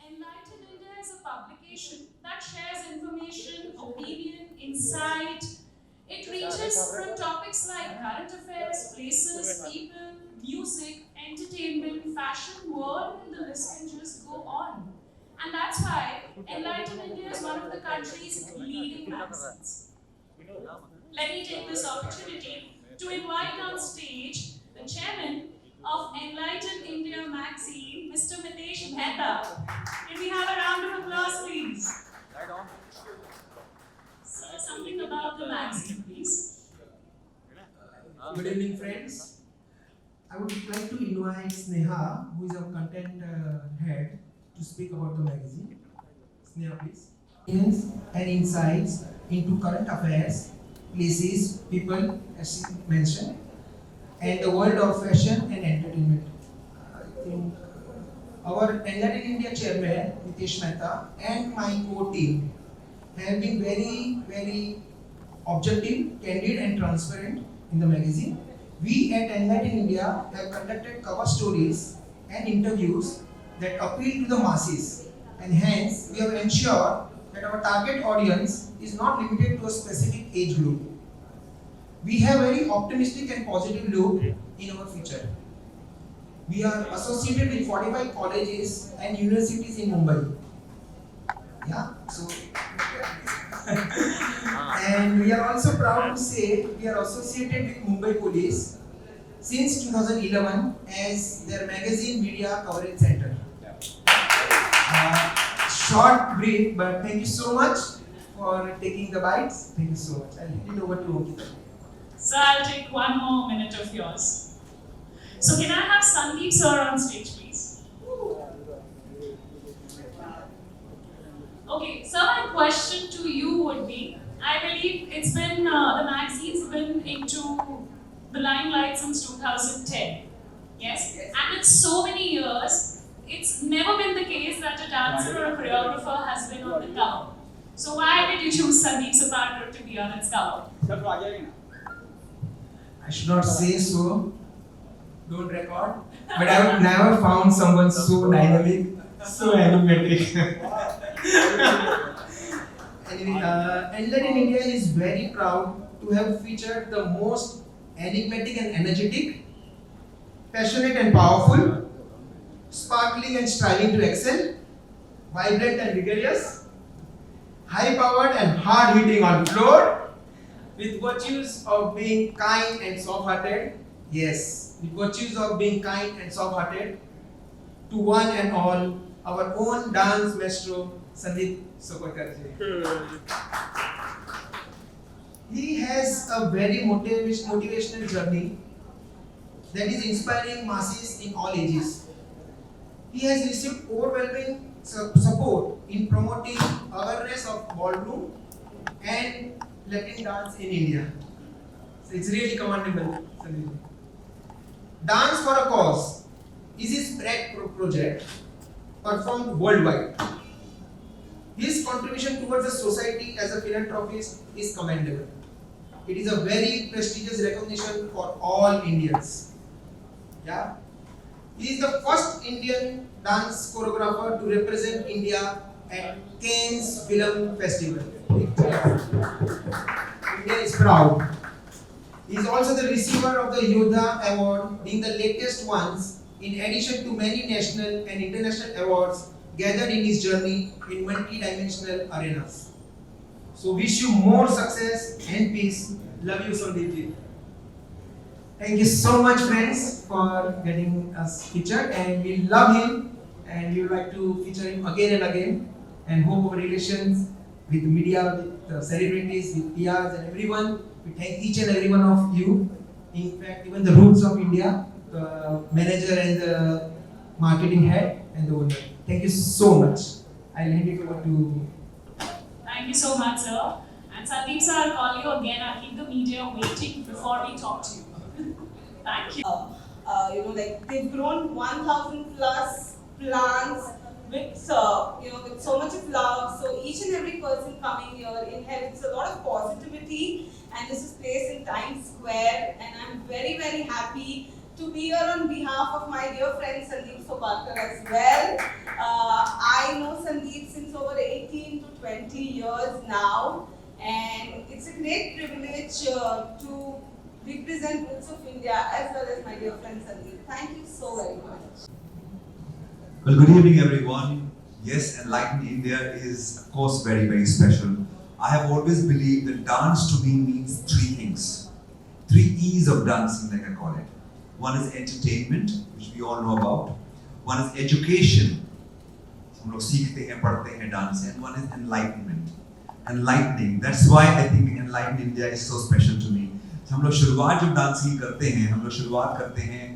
Enlighten India is a publication that shares information, opinion, insight. It reaches from topics like current affairs, places, people, music, entertainment, fashion, world, and the list can just go on. And that's why Enlighten India is one of the country's leading magazines. Let me take this opportunity to invite on stage the chairman of Enlighten India magazine, Mr. Mitesh Mehta. Can we have a round of applause, please? So, something about the magazine, please. Good evening, friends. I would like to invite Sneha, who is our content head, to speak about the magazine. Sneha, please. Opinions and insights into current affairs, places, people, as she mentioned, and the world of fashion and entertainment. I think our Enlighten India chairman, Mitesh Mehta, and my core team have been very objective, candid, and transparent in the magazine. We at Enlighten India have conducted cover stories and interviews that appeal to the masses, and hence we have ensured that our target audience is not limited to a specific age group. We have very optimistic and positive look in our future. We are associated with 45 colleges and universities in Mumbai. Yeah, so and we are also proud to say we are associated with Mumbai Police since 2011 as their magazine media coverage center. Short brief, but thank you so much for taking the bites. Thank you so much. I'll hand it over to Ankita. So, I'll take one more minute of yours. So, can I have Sandeep sir on stage, please? Okay, so my question to you would be, I believe it's been, the magazine's been into the limelight since 2010. Yes? And in so many years, it's never been the case that a dancer or a choreographer has been on the cover. So why did you choose Sandeep Saparkar to be on its cover? I should not say so. Don't record. But I have never found someone so dynamic, so enigmatic. Anyway, Enlighten India is very proud to have featured the most enigmatic and energetic, passionate and powerful, sparkling and striving to excel, vibrant and vigorous, high-powered and hard-hitting on floor, with virtues of being kind and soft-hearted. Yes, with virtues of being kind and soft-hearted, to one and all, our own dance maestro, Sandeep Saparkar. He has a very motivational journey that is inspiring masses in all ages. He has received overwhelming support in promoting awareness of ballroom and Latin dance in India. So it's really commendable, Sandeep. Dance for a Cause is his pet project performed worldwide. His contribution towards the society as a philanthropist is commendable. It is a very prestigious recognition for all Indians. Yeah. He is the first Indian dance choreographer to represent India at Cannes Film Festival. India is proud. He is also the receiver of the Yodha Award, being the latest ones, in addition to many national and international awards gathered in his journey in multi-dimensional arenas. So wish you more success and peace. Love you, Sandeep. Thank you so much, friends, for getting us featured, and we love him, and we would like to feature him again and again, and hope our relations with the media, with the celebrities, with PRs and everyone. We thank each and every one of you. In fact, even the roots of India, the manager and the marketing head and the owner. Thank you so much. I'll hand it over to. Thank you so much, sir. And Sandeep sir, I'll call you again. I'll keep the media waiting before we talk to you. Thank you. They've grown 1,000 plus plants with, with so much of love. So each and every person coming here inherits a lot of positivity, and this is placed in Times Square. And I'm very happy to be here on behalf of my dear friend Sandeep Saparkar as well. I know privilege to represent Roots of India as well as my dear friend Sandeep. Thank you so very much. Well, good evening, everyone. Yes, Enlightened India is, of course, very, very special. I have always believed that dance to me means three things. Three E's of dancing, like I call it. One is entertainment, which we all know about. One is education. हम लोग सीखते हैं, पढ़ते हैं dance. And one is enlightenment. Enlightening. That's why I think Enlightened India is so special to me. हम लोग शुरुआत जब डांस की करते हैं, हम लोग शुरुआत करते हैं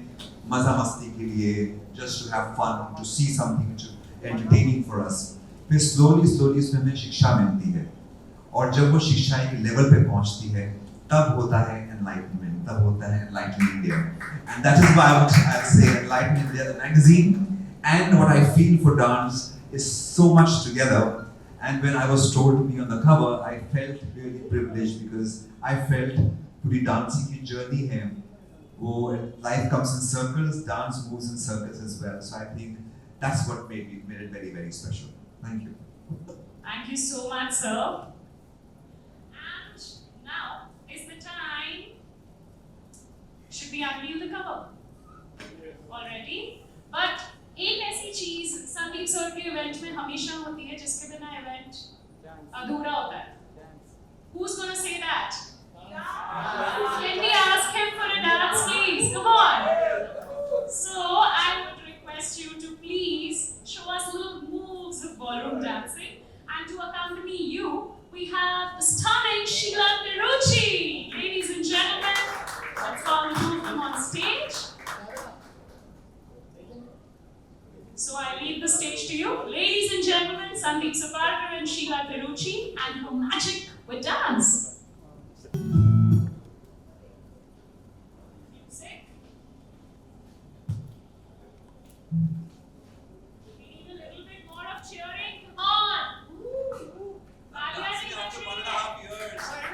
मजा मस्ती के लिए, just to have fun, to see something which is entertaining for us. फिर slowly उसमें हमें शिक्षा मिलती है, और जब वो शिक्षा एक लेवल पे पहुंचती है, तब होता है enlightenment, तब होता है Enlightened India. And that is why I say Enlightened India, the magazine, and what I feel for dance is so much together. And when I was told to be on the cover, I felt really privileged because I felt पूरी dancing की journey है, वो life comes in circles, dance moves in circles as well. So I think that's what made it very, very special. Thank you. Thank you so much, sir. And now is the time. Should we unveil the cover? Already? But एक ऐसी चीज Sandeep sir के event में हमेशा होती है जिसके बिना इवेंट अधूरा होता है. Who's gonna say that? Can we ask him for a dance, please? Come on. So I would request you to please show us little moves of ballroom dancing, and to accompany you, we have the stunning Sheila Perucci. Ladies and gentlemen, let's call the two of them on stage. So I leave the stage to you. Ladies and gentlemen, Sandeep Saparkar and Sheila Perucci and her magic with dance. Music. We need a little bit more of cheering. Come on. Talia nahi baj rahi hai.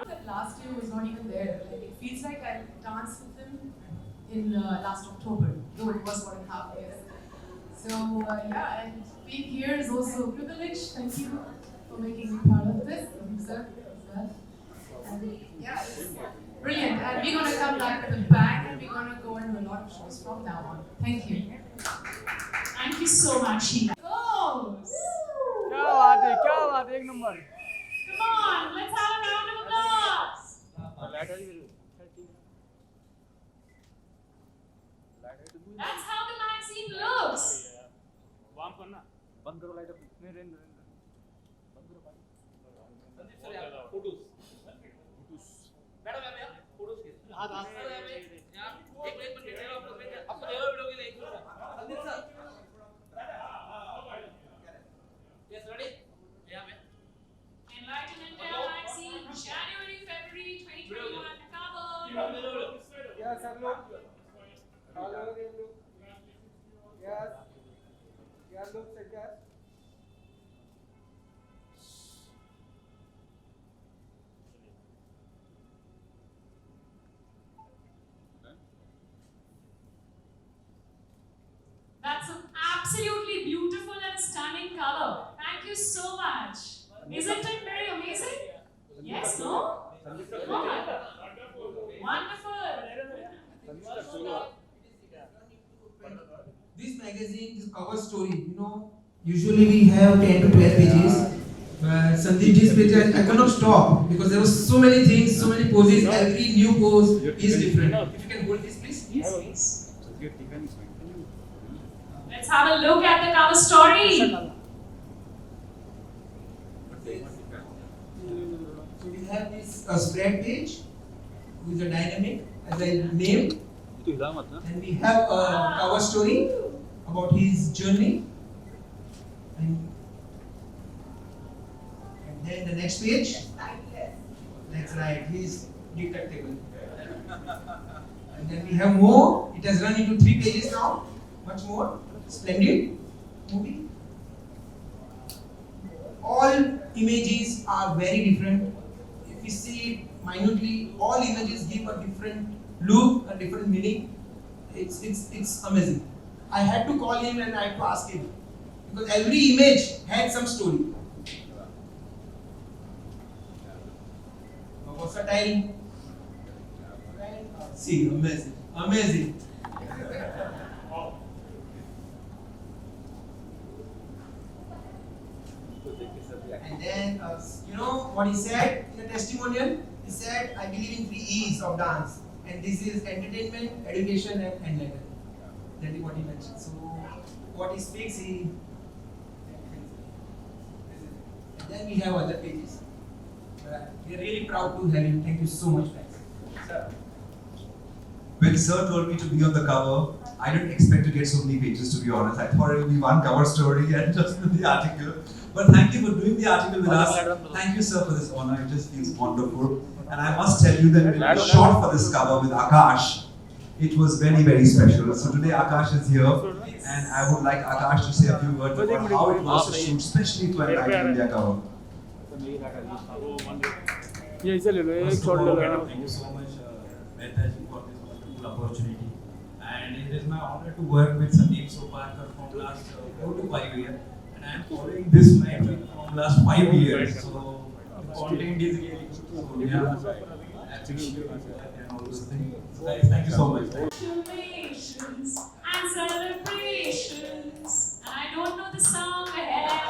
That last year was not even there. Like, it feels like I danced with him in last October, though it was 1.5 years. So yeah, and being here is also a privilege. Thank you for making me part of this, sir, as well. And yeah, it's brilliant. And we're gonna come back with a bang, and we're gonna go and do a lot of shows from now on. Thank you. Thank you so much, Sheila. Goes! क्या बात है एक number Come on, let's have a round of applause. That's how the magazine looks. Warm करना बंद करो light नहीं rain बंद करो भाई संदीप सर यार फोटोस मैडम यार फोटोस के हाथ हाथ यार एक मिनट ले लो आप ले लो वीडियो के लिए संदीप सर यस रेडी यहां पे Enlighten India magazine, January, February 2021 cover. Yes, hello. Hello, look. Yes. Yeah, look, check that. That's an absolutely beautiful and stunning cover. Thank you so much. Isn't it very amazing? Yes, no? Come on. Wonderful. This magazine, this cover story, usually we have 10 to 12 pages. But Sandeepji's page, I cannot stop because there were so many things, so many poses. Every new pose is different. If you can hold this, please. Yes, please. Let's have a look at the cover story. So we have this spread page with a dynamic as I named, and we have a cover story about his journey, and then the next page. That's right, he's detectable. And then we have more. It has run into 3 pages now. Much more. Splendid movie. All images are very different. If we see it minutely, all images give a different look, a different meaning. It's amazing. I had to call him and I had to ask him because every image had some story. Versatile. See, amazing, amazing. And then, what he said in the testimonial? He said, I believe in 3 E's of dance. And this is entertainment, education, and enlightenment. That is what he mentioned. So, what he speaks, he. And then we have other pages. We are really proud to have him. Thank you so much, guys. Sir. When Sir told me to be on the cover, I didn't expect to get so many pages, to be honest. I thought it would be one cover story and just the article. But thank you for doing the article with us. Thank you, sir, for this honor. It just feels wonderful. And I must tell you that when we shot for this cover with Akash, it was very, very special. So today Akash is here, and I would like Akash to say a few words about how it was to shoot, especially for Enlighten India cover. ये इसे ले लो एक shot ले लो Thank you so much, Mehta ji, for this wonderful opportunity. And it is my honor to work with Sandeep Soparkar from last 4 to 5 years. And I am following this magazine from last 5 years. So the content is really good. So yeah, appreciate and all those things. So guys, thank you so much. Congratulations and celebrations. And I don't know the song ahead.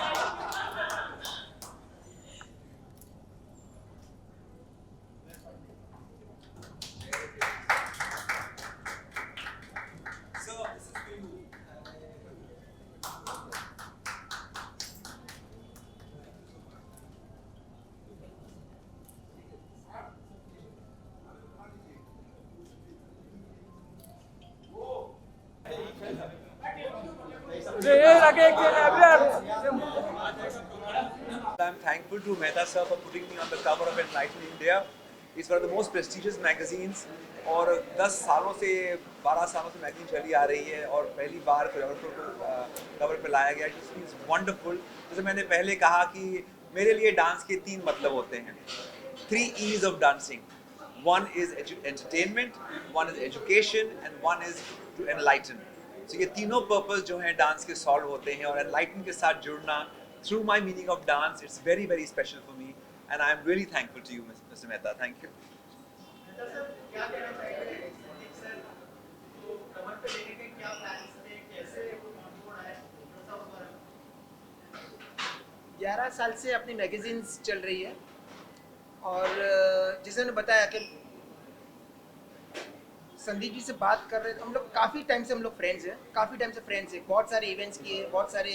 I'm thankful to Mehta sir for putting me on the cover of Enlighten India. It's one of the most prestigious magazines और 10 सालों से 12 सालों से magazine चली आ रही है और पहली बार कोरियोग्राफर को कवर पे लाया गया. It just feels wonderful. जैसे मैंने पहले कहा कि मेरे लिए डांस के 3 मतलब होते हैं. 3 E's of dancing. One is entertainment, one is education, and one is to enlighten. So ये तीनों पर्पस जो हैं डांस के सॉल्व होते हैं, और enlighten के साथ जुड़ना through my meaning of dance, it's very very special for me, and I am really thankful to you, Mr. Mehta. Thank you. ग्यारह साल से अपनी मैगजीन्स चल रही है, और जैसे ने बताया कि संदीप जी से बात कर रहे थे, हम लोग काफ़ी टाइम से हम लोग फ्रेंड्स हैं, बहुत सारे इवेंट्स किए, बहुत सारे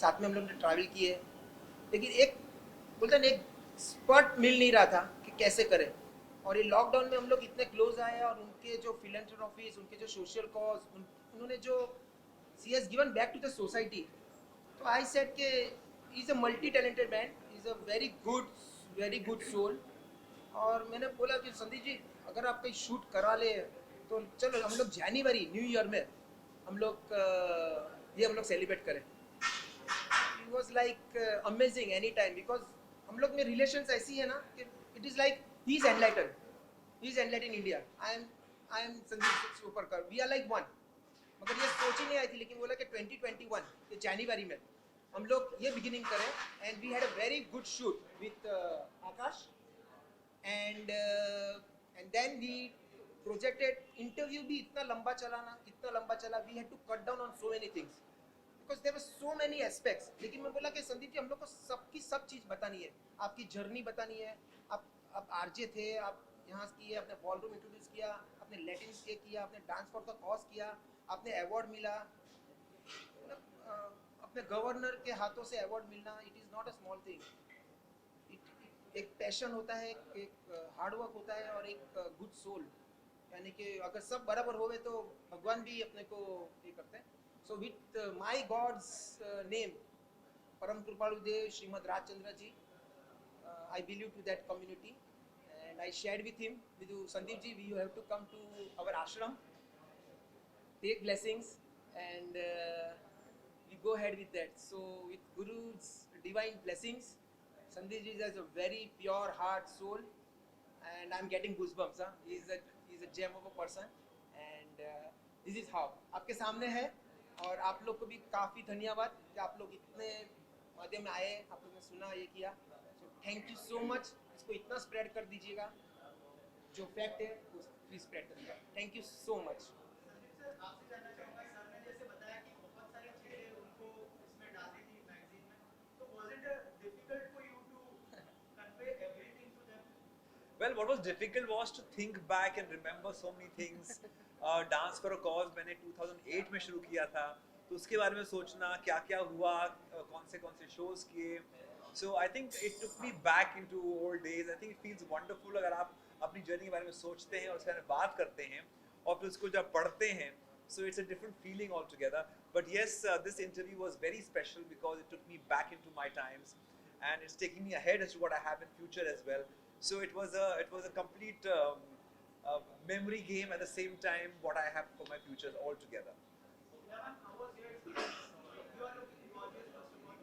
साथ में हम लोग ने ट्रैवल किए, लेकिन एक बोलते हैं एक स्पॉट मिल नहीं रहा था कि कैसे करें. और ये लॉकडाउन में हम लोग इतने क्लोज आए, और उनके जो फिलैंथ्रोपीज, उनके जो सोशल कॉज, उन्होंने जो she has given back to the society. तो आई सेड के is a multi talented man, is a very good soul. और मैंने बोला कि संदीप जी अगर आप कहीं शूट करा ले तो चलो हम लोग जनवरी न्यू ईयर में हम लोग सेलिब्रेट करें. It was like amazing any time, because हम लोग में रिलेशंस ऐसी है ना कि it is like he is enlighten India, I am Sandeep Suparkar, we are like one. मगर ये सोच ही नहीं आई थी, लेकिन बोला कि 2021 के जनवरी में हम लोग ये बिगिनिंग करें. And we had a very good shoot with Akash, and then we projected. Interview भी इतना लंबा चला, we had to cut down on so many things because there were so many aspects. लेकिन मैं बोला कि संदीप जी हम लोग को सब चीज़ बतानी है, आपकी जर्नी बतानी है. आप आरजे थे, आप यहाँ किए, आपने बॉलरूम इंट्रोड्यूस किया, आपने लैटिन किया, आपने डांस फॉर द कॉज किया, आपने अवार्ड मिला, अपने गवर्नर के हाथों से अवार्ड मिलना, it is not a small thing. एक पैशन होता है, एक हार्डवर्क होता है, और एक गुड सोल. यानी कि अगर सब बराबर होवे तो भगवान भी अपने को ये करते हैं. So with my god's name, Param Krupalu Dev Shrimad Rajchandra ji, I belong to that community, and I shared with him, with you, Sandeep ji, you have to come to our ashram, take blessings, and we go ahead with that. So with Guru's divine blessings, Sandeep ji has a very pure heart, soul, and I'm getting goosebumps. He's a gem of a person, and this is how आपके सामने है. और आप लोग को भी काफ़ी धन्यवाद कि आप लोग इतने माध्यम में आए, आप लोग ने सुना, ये किया. Thank you so much. इसको इतना स्प्रेड कर दीजिएगा, जो फैक्ट है उसको प्लीज स्प्रेड करिएगा. Thank you so much. Well, what was difficult was to think back and remember so many things. Dance for a Cause मैंने 2008 में शुरू किया था, तो उसके बारे में सोचना क्या क्या हुआ, कौन से shows किए. So I think it took me back into old days. I think it feels wonderful अगर आप अपनी जर्नी के बारे में सोचते हैं और उसके बारे में बात करते हैं और फिर उसको जब पढ़ते हैं, so it's a different feeling altogether. But yes, this interview was very special because it took me back into my times, and it's taking me ahead as to what I have in future as well. So it was a complete memory game at the same time what I have for my future altogether.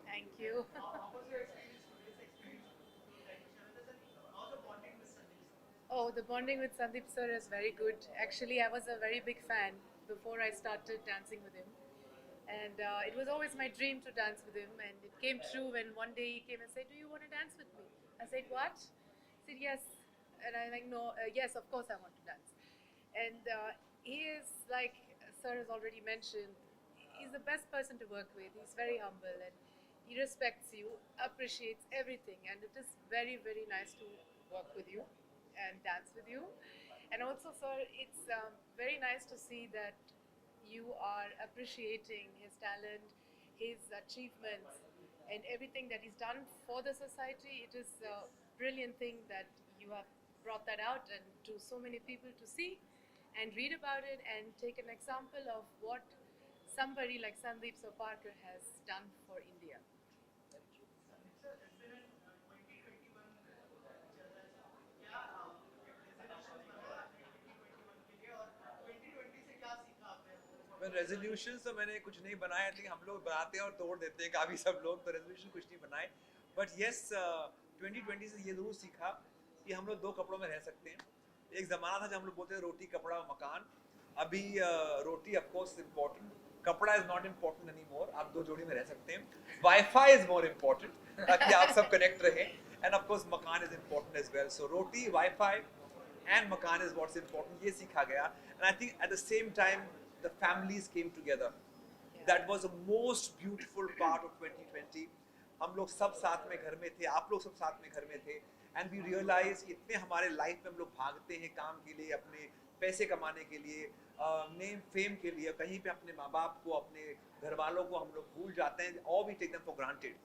Thank you. Oh, the bonding with Sandeep sir is very good. Actually, I was a very big fan before I started dancing with him. And it was always my dream to dance with him. And it came true when one day he came and said, "Do you want to dance with me?" I said, "What?" He said, "Yes." And I'm like, "No, yes, of course I want to dance." And he is, like sir has already mentioned, he's the best person to work with. He's very humble and he respects you, appreciates everything. And it is very, very nice to work with you and dance with you. And also, sir, it's very nice to see that you are appreciating his talent, his achievements, and everything that he's done for the society. It is a brilliant thing that you have brought that out and to so many people to see and read about it and take an example of what somebody like Sandeep Soparkar has done for India. Well, resolutions तो मैंने कुछ नहीं बनाए. I think हम लोग बनाते हैं और तोड़ देते हैं काफ़ी सब लोग, तो resolution कुछ नहीं बनाए. बट येस 2020 से ये जरूर सीखा कि हम लोग दो कपड़ों में रह सकते हैं. एक ज़माना था जब हम लोग बोलते थे रोटी कपड़ा मकान. अभी रोटी ऑफ कोर्स इम्पोर्टेंट, कपड़ा is not important any more. आप दो जोड़ी में रह सकते हैं. वाईफाई इज मोर इम्पोर्टेंट ताकि आप सब कनेक्ट रहें. And of course makan is important as well. So roti, wifi and makan is what's important. ये सीखा गया. And I think at the same time the families came together. That was the most beautiful part of 2020. हम लोग सब साथ में घर में थे, आप लोग सब साथ में घर में थे. And we realized कि इतने हमारे लाइफ में हम लोग भागते हैं काम के लिए, अपने पैसे कमाने के लिए, नेम फेम के लिए, कहीं पे अपने माँ बाप को, अपने घर वालों को हम लोग भूल जाते हैं, or we take them for granted.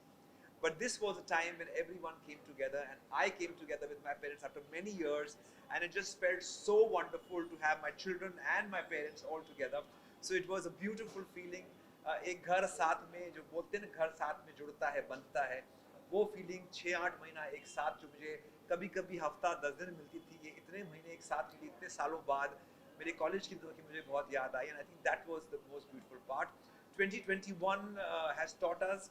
But this was a time when everyone came together, and I came together with my parents after many years, and it just felt so wonderful to have my children and my parents all together. So it was a beautiful feeling. एक घर साथ में, जो बोलते हैं ना घर साथ में जुड़ता है, बनता है, वो फीलिंग 6-8 महीना एक साथ, जो मुझे कभी कभी हफ्ता 10 दिन मिलती थी, ये इतने महीने एक साथ मिली इतने सालों बाद मेरे कॉलेज की दिनों की मुझे बहुत याद आई. And I think that was the most beautiful part. 2021 has taught us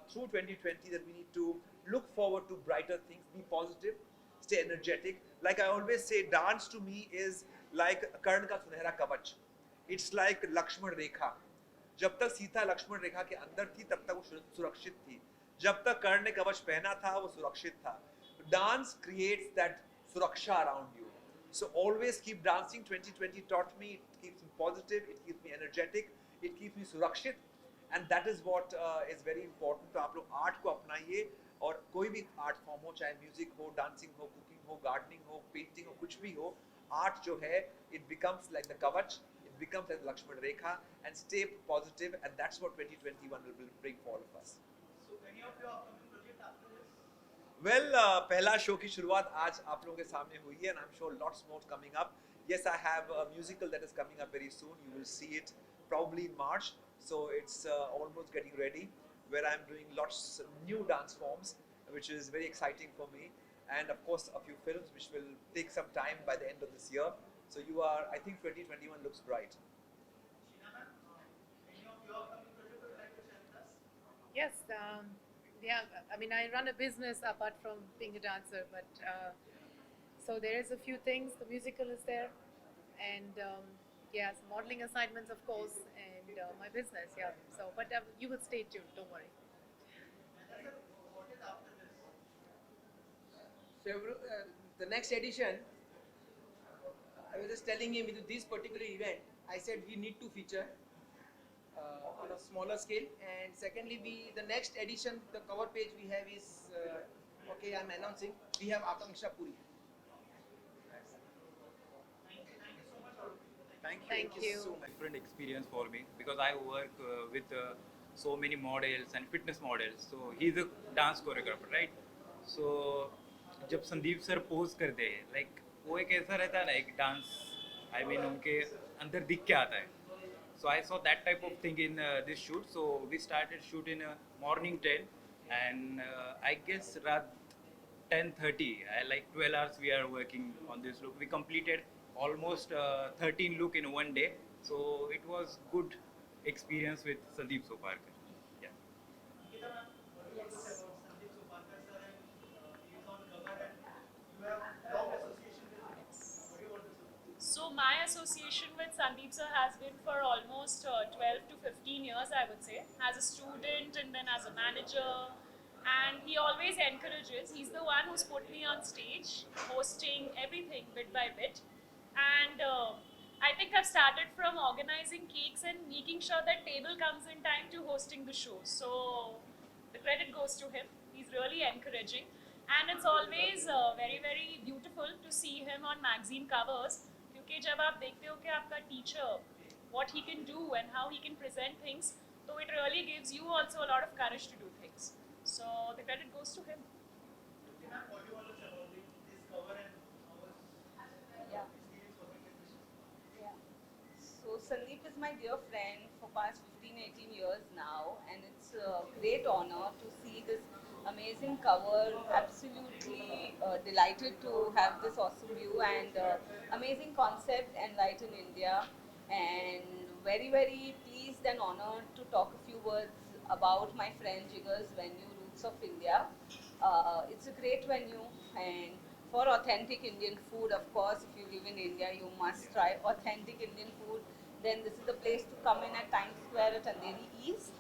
through 2020 that we need to look forward to brighter things, be positive, stay energetic. Like I always say, dance to me is like कर्ण का सुनहरा कवच. It's like Lakshman रेखा. जब तक सीता लक्ष्मण रेखा के अंदर थी तब तक वो सुरक्षित थी. जब तक कर्ण ने कवच पहना था वो सुरक्षित था. Dance creates that सुरक्षा around you. So always keep dancing. 2020 taught me, it keeps me positive, it keeps me energetic, it keeps me सुरक्षित. And that is what is very important. तो आप लोग आर्ट को अपनाइए, और कोई भी आर्ट फॉर्म हो, चाहे म्यूजिक हो, डांसिंग हो, कुकिंग हो, गार्डनिंग हो, पेंटिंग हो, कुछ भी हो, आर्ट जो है it becomes like the कवच, it becomes like Lakshman Rekha, and stay positive, and that's what 2021 will bring for all of us. So any of your upcoming project after this? Well, पहला show की शुरुआत आज आप लोगों के सामने हुई है, and I'm sure lots more coming up. Yes, I have a musical that is coming up very soon. You will see it probably in March. So it's almost getting ready, where I'm doing lots of new dance forms, which is very exciting for me. And of course, a few films which will take some time by the end of this year. So I think 2021 looks bright. Sheena ma'am, any of your upcoming project would like to share with us? Yes, yeah, I mean, I run a business apart from being a dancer, but so there is a few things. The musical is there, and yeah, some modeling assignments, of course, and my business, yeah. So, but you will stay tuned, don't worry. What is after this? So the next edition, I was just telling him with this particular event, I said we need to feature on a smaller scale, and secondly, the next edition, the cover page we have is okay. I'm announcing we have Akanksha Puri. Thank you. So different experience for me because I work with so many models and fitness models. So he's a dance choreographer, right? So जब Sandeep sir pose करते हैं, like वो एक ऐसा रहता है ना, एक डांस, I mean उनके अंदर दिख के आता है. So I saw that type of thing in this shoot. So we started shoot in morning 10, and I guess around 10:30, like 12 hours we are working on this look. We completed almost 13 look in one day. So it was good experience with Sandeep Soparkar. Yeah. Nikita ma'am, what do you say about Sandeep Soparkar sir, and he is on cover and you have long association with him. What do you want to say? So my association with Sandeep sir has been for almost 12 to 15 years, I would say, as a student and then as a manager. And he always encourages. He's the one who's put me on stage, hosting everything bit by bit. And I think I've started from organizing cakes and making sure that table comes in time to hosting the show. So the credit goes to him. He's really encouraging. And it's always very, very beautiful to see him on magazine covers. क्योंकि जब आप देखते हो कि आपका teacher, what he can do and how he can present things, so it really gives you also a lot of courage to do things. So the credit goes to him. Ma'am, what do you want to say about this cover and how was Yeah. experience working with this? Yeah. So Sandeep is my dear friend for past 15-18 years now, and it's a great honor to see this amazing cover. Absolutely delighted to have this awesome view and amazing concept, Enlighten India, and very, very pleased and honored to talk a few words about my friend Jigar's venue Roots streets of India. It's a great venue, and for authentic Indian food, of course, if you live in India, you must try authentic Indian food. Then this is the place to come in at Times Square at Andheri East.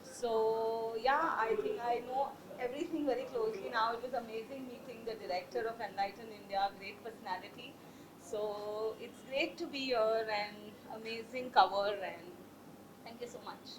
So yeah, I think I know everything very closely now. It was amazing meeting the director of Enlighten India, great personality. So it's great to be here and amazing cover, and thank you so much.